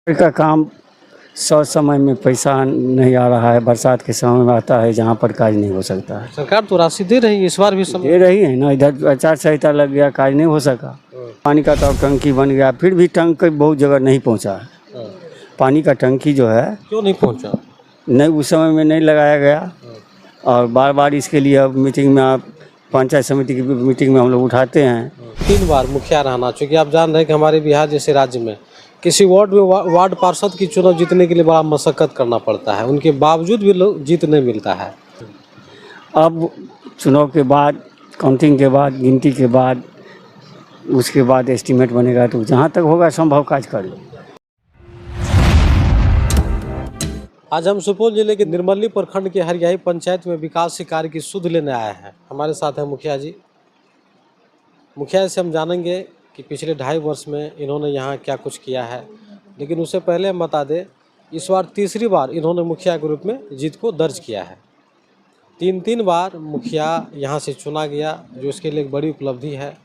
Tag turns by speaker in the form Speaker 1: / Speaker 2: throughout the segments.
Speaker 1: का काम सौ समय में पैसा नहीं आ रहा है, बरसात के समय में आता है जहाँ पर कार्य नहीं हो सकता है।
Speaker 2: सरकार तो राशि दे रही है, इस बार भी समय
Speaker 1: दे रही है ना, इधर आचार संहिता लग गया, कार्य नहीं हो सका। पानी का तो अब टंकी बन गया, फिर भी टंकी बहुत जगह नहीं पहुँचा है। पानी का टंकी जो है
Speaker 2: क्यों नहीं पहुंचा?
Speaker 1: नहीं, उस समय में नहीं लगाया गया और बार बार इसके लिए अब मीटिंग में, आप पंचायत समिति की मीटिंग में हम लोग उठाते हैं।
Speaker 2: 3 बार मुखिया रहना, चूँकि आप जान रहे हैं कि हमारे बिहार जैसे राज्य में किसी वार्ड में वार्ड पार्षद की चुनाव जीतने के लिए बड़ा मशक्कत करना पड़ता है, उनके बावजूद भी लोग जीत नहीं मिलता है।
Speaker 1: अब चुनाव के बाद, काउंटिंग के बाद, गिनती के बाद, उसके बाद एस्टीमेट बनेगा, तो जहाँ तक होगा संभव काज कर लो।
Speaker 2: आज हम सुपौल जिले के निर्मली प्रखंड के हरियाही पंचायत में विकास के कार्य की सुध लेने आए हैं। हमारे साथ हैं मुखिया जी। मुखिया से हम जानेंगे कि पिछले 2.5 वर्ष में इन्होंने यहाँ क्या कुछ किया है, लेकिन उससे पहले हम बता दें, इस बार तीसरी बार इन्होंने मुखिया के रूप में जीत को दर्ज किया है। 3 बार मुखिया यहाँ से चुना गया, जो इसके लिए एक बड़ी उपलब्धि है।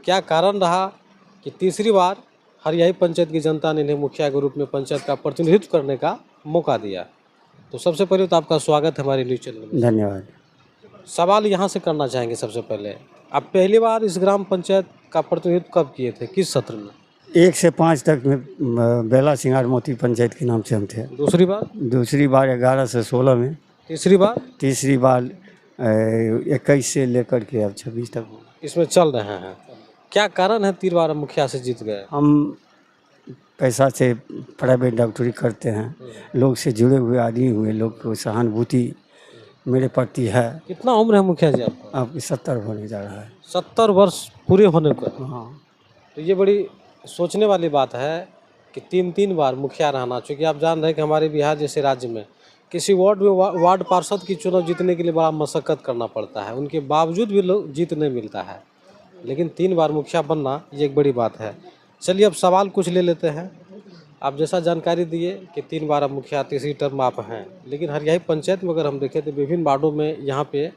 Speaker 2: क्या कारण रहा कि तीसरी बार हरियाही पंचायत की जनता ने इन्हें मुखिया के रूप में पंचायत का प्रतिनिधित्व करने का मौका दिया? तो सबसे पहले तो आपका स्वागत है हमारे न्यूज़ चैनल में।
Speaker 1: धन्यवाद।
Speaker 2: सवाल यहाँ से करना चाहेंगे सबसे पहले, आप पहली बार इस ग्राम पंचायत का प्रतिनिधित्व कब किए थे, किस सत्र में?
Speaker 1: 1 से 5 तक में बेला सिंगार मोती पंचायत के नाम से हम थे।
Speaker 2: दूसरी बार?
Speaker 1: दूसरी बार 11 से 16 में।
Speaker 2: तीसरी बार?
Speaker 1: तीसरी बार 21 से लेकर के अब 26 तक
Speaker 2: इसमें चल रहे हैं। क्या कारण है 3 बार मुखिया से जीत गए?
Speaker 1: हम पैसा से प्राइवेट डॉक्टरी करते हैं, लोग से जुड़े हुए आदमी हुए, लोग को सहानुभूति मेरे प्रति है।
Speaker 2: कितना उम्र है मुखिया जी आपका?
Speaker 1: अब 70 होने जा रहा है।
Speaker 2: 70 वर्ष पूरे होने को।
Speaker 1: हाँ,
Speaker 2: तो ये बड़ी सोचने वाली बात है कि 3 बार मुखिया रहना, चूँकि आप जान रहे हैं कि हमारे बिहार जैसे राज्य में किसी वार्ड में वार्ड पार्षद की चुनाव जीतने के लिए बड़ा मशक्कत करना पड़ता है, उनके बावजूद भी लोग जीत नहीं मिलता है। लेकिन 3 बार मुखिया बनना ये एक बड़ी बात है। चलिए अब सवाल कुछ ले लेते हैं। आप जैसा जानकारी दिए कि 3 बार अब मुखिया तीसरी टर्म आप हैं, लेकिन हरियाही पंचायत में अगर हम देखें तो विभिन्न वार्डों में यहाँ पे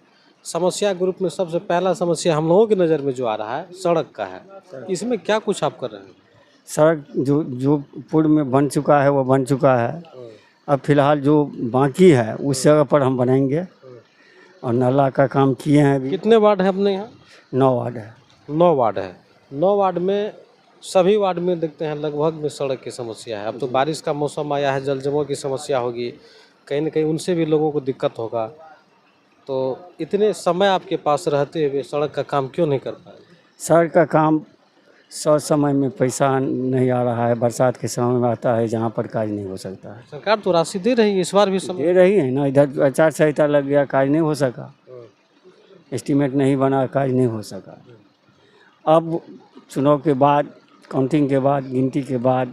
Speaker 2: समस्या के रूप में सबसे पहला समस्या हम लोगों की नज़र में जो आ रहा है सड़क का है। इसमें क्या कुछ आप कर रहे हैं?
Speaker 1: सड़क जो पूर्व में बन चुका है वो बन चुका है। अब फिलहाल जो बाकी है उस जगह पर हम बनाएंगे और नाला का काम किए हैं अभी।
Speaker 2: कितने वार्ड हैं अपने यहाँ?
Speaker 1: 9 वार्ड है।
Speaker 2: 9 वार्ड है। 9 वार्ड में सभी वार्ड में देखते हैं लगभग में सड़क की समस्या है। अब तो बारिश का मौसम आया है, जल जमाव की समस्या होगी, कहीं न कहीं उनसे भी लोगों को दिक्कत होगा। तो इतने समय आपके पास रहते हुए सड़क का काम क्यों नहीं कर पाए?
Speaker 1: सड़क का काम सौ समय में पैसा नहीं आ रहा है, बरसात के समय में आता है जहाँ पर कार्य नहीं हो सकता है।
Speaker 2: सरकार तो राशि दे रही है, इस बार भी समय
Speaker 1: दे रही है ना, इधर आचार संहिता लग गया, कार्य नहीं हो सका। एस्टीमेट नहीं बना, कार्य नहीं हो सका। अब चुनाव के बाद, काउंटिंग के बाद, गिनती के बाद,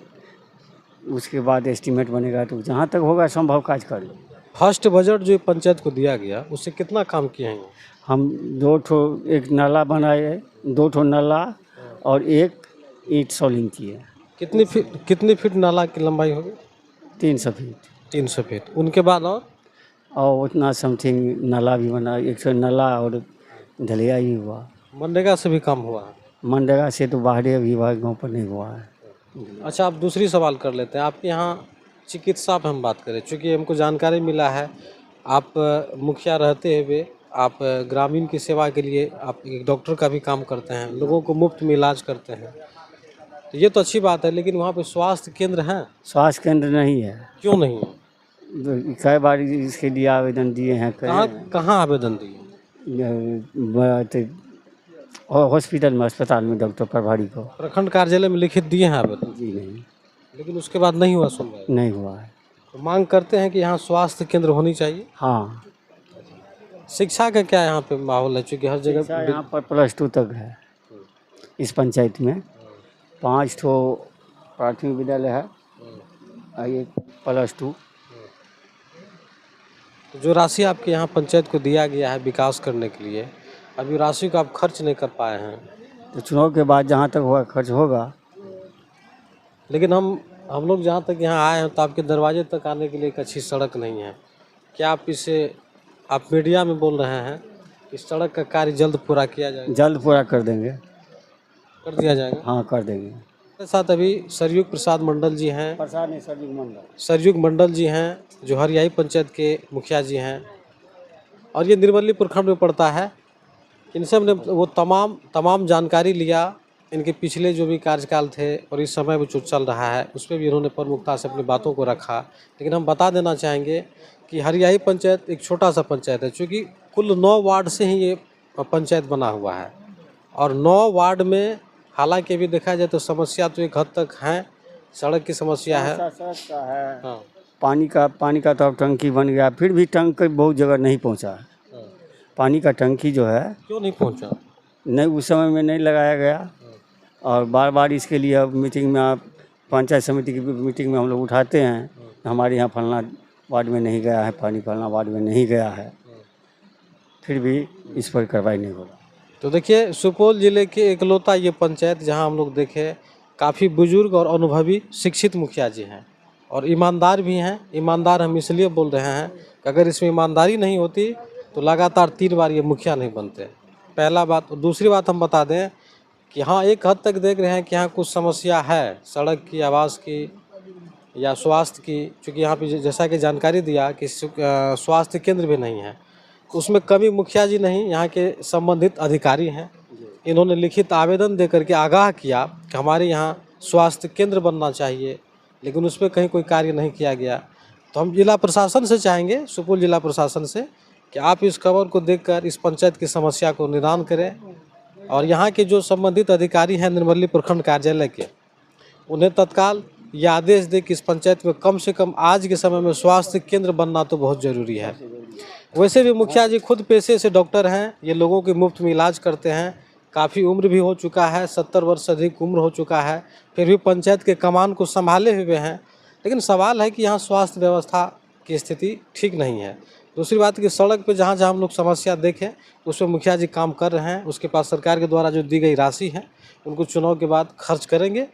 Speaker 1: उसके बाद एस्टीमेट बनेगा, तो जहाँ तक होगा संभव काज कर लो।
Speaker 2: फर्स्ट बजट जो पंचायत को दिया गया उससे कितना काम किए हैं?
Speaker 1: हम 2 ठो, एक नाला बनाए, 2 ठो नाला और 1 ईंट सॉलिंग किए।
Speaker 2: कितनी फीट नाला की लंबाई होगी?
Speaker 1: 300 फीट।
Speaker 2: 300 फीट। उनके बाद
Speaker 1: और उतना समथिंग नाला भी बना, 100 नाला और ढलैया ही हुआ।
Speaker 2: मनरेगा से भी काम हुआ है?
Speaker 1: मनरेगा से तो बाहरी अभी गाँव पर नहीं हुआ है।
Speaker 2: अच्छा, आप दूसरी सवाल कर लेते हैं। आपके यहाँ चिकित्सा पर हम बात करें, चूँकि हमको जानकारी मिला है आप मुखिया रहते हुए आप ग्रामीण की सेवा के लिए आप एक डॉक्टर का भी काम करते हैं, लोगों को मुफ्त में इलाज करते हैं, तो ये तो अच्छी बात है, लेकिन वहाँ पे स्वास्थ्य केंद्र हैं?
Speaker 1: स्वास्थ्य केंद्र नहीं है।
Speaker 2: क्यों नहीं है?
Speaker 1: कई बार इसके लिए आवेदन दिए हैं।
Speaker 2: कहाँ आवेदन दिए?
Speaker 1: हॉस्पिटल में, अस्पताल में डॉक्टर प्रभारी को।
Speaker 2: प्रखंड कार्यालय में लिखित दिए हैं आवेदन?
Speaker 1: जी नहीं,
Speaker 2: लेकिन उसके बाद नहीं हुआ सुनवाई?
Speaker 1: नहीं हुआ है।
Speaker 2: तो मांग करते हैं कि यहाँ स्वास्थ्य केंद्र होनी चाहिए।
Speaker 1: हाँ।
Speaker 2: शिक्षा का क्या यहाँ पे माहौल है, चूँकि हर जगह
Speaker 1: यहाँ पर +2 तक है इस पंचायत में। 5 ठो प्राथमिक विद्यालय है और 1 +2।
Speaker 2: तो जो राशि आपके यहाँ पंचायत को दिया गया है विकास करने के लिए, अभी राशि को आप खर्च नहीं कर पाए हैं।
Speaker 1: तो चुनाव के बाद जहाँ तक होगा खर्च होगा।
Speaker 2: लेकिन हम लोग जहाँ तक यहाँ आए हैं तो आपके दरवाजे तक आने के लिए एक अच्छी सड़क नहीं है। क्या आप इसे, आप मीडिया में बोल रहे हैं कि सड़क का कार्य जल्द पूरा किया जाएगा?
Speaker 1: जल्द पूरा कर देंगे।
Speaker 2: कर दिया जाएगा?
Speaker 1: हाँ, कर देंगे।
Speaker 2: मेरे साथ अभी सरयुग प्रसाद मंडल जी हैं,
Speaker 1: प्रसाद नहीं, सरयुग मंडल।
Speaker 2: सरयुग मंडल जी हैं जो हरियाही पंचायत के मुखिया जी हैं और ये निर्मली प्रखंड में पड़ता है। इनसे हमने वो तमाम जानकारी लिया, इनके पिछले जो भी कार्यकाल थे और इस समय में जो चल रहा है उस पर भी इन्होंने प्रमुखता से अपनी बातों को रखा। लेकिन हम बता देना चाहेंगे कि हरियाही पंचायत एक छोटा सा पंचायत है, क्योंकि कुल 9 वार्ड से ही ये पंचायत बना हुआ है और 9 वार्ड में हालांकि अभी देखा जाए तो समस्या तो एक हद तक है, सड़क की समस्या है।
Speaker 1: सड़क का है,
Speaker 2: हाँ,
Speaker 1: पानी का तो अब टंकी बन गया, फिर भी टंकी बहुत जगह नहीं पहुंचा है। पानी का टंकी जो है
Speaker 2: क्यों नहीं पहुंचा?
Speaker 1: नहीं, उस समय में नहीं लगाया गया और बार बार इसके लिए अब मीटिंग में, आप पंचायत समिति की मीटिंग में हम लोग उठाते हैं, हमारे यहाँ फलना वार्ड में नहीं गया है पानी, फलना वार्ड में नहीं गया है, फिर भी इस पर कार्रवाई नहीं होगा।
Speaker 2: तो देखिए, सुपौल जिले के इकलौता ये पंचायत जहां हम लोग देखें काफ़ी बुजुर्ग और अनुभवी शिक्षित मुखिया जी हैं और ईमानदार भी हैं। ईमानदार हम इसलिए बोल रहे हैं कि अगर इसमें ईमानदारी नहीं होती तो लगातार 3 बार ये मुखिया नहीं बनते, पहला बात। और दूसरी बात हम बता दें कि हाँ, एक हद तक देख रहे हैं कि यहाँ कुछ समस्या है, सड़क की, आवास की या स्वास्थ्य की, क्योंकि यहाँ पे जैसा कि जानकारी दिया कि स्वास्थ्य केंद्र भी नहीं है, तो उसमें कभी मुखिया जी नहीं, यहाँ के संबंधित अधिकारी हैं। इन्होंने लिखित आवेदन दे करके आगाह किया कि हमारे यहाँ स्वास्थ्य केंद्र बनना चाहिए, लेकिन उस पर कहीं कोई कार्य नहीं किया गया। तो हम जिला प्रशासन से चाहेंगे, सुपौल जिला प्रशासन से, कि आप इस खबर को देखकर इस पंचायत की समस्या को निदान करें और यहाँ के जो संबंधित अधिकारी हैं निर्मली प्रखंड कार्यालय के, उन्हें तत्काल ये आदेश दे कि इस पंचायत में कम से कम आज के समय में स्वास्थ्य केंद्र बनना तो बहुत ज़रूरी है। वैसे भी मुखिया जी खुद पेशे से डॉक्टर हैं, ये लोगों के मुफ्त में इलाज करते हैं, काफ़ी उम्र भी हो चुका है, 70 वर्ष से अधिक उम्र हो चुका है, फिर भी पंचायत के कमान को संभाले हुए हैं। लेकिन सवाल है कि यहाँ स्वास्थ्य व्यवस्था की स्थिति ठीक नहीं है। दूसरी बात कि सड़क पे जहाँ जहाँ हम लोग समस्या देखें उस पर मुखिया जी काम कर रहे हैं, उसके पास सरकार के द्वारा जो दी गई राशि है उनको चुनाव के बाद खर्च करेंगे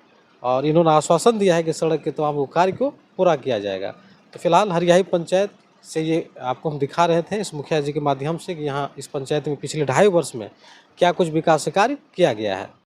Speaker 2: और इन्होंने आश्वासन दिया है कि सड़क के तमाम वो कार्य को पूरा किया जाएगा। तो फिलहाल हरियाही पंचायत से ये आपको हम दिखा रहे थे इस मुखिया जी के माध्यम से कि यहाँ इस पंचायत में पिछले 2.5 वर्ष में क्या कुछ विकास कार्य किया गया है।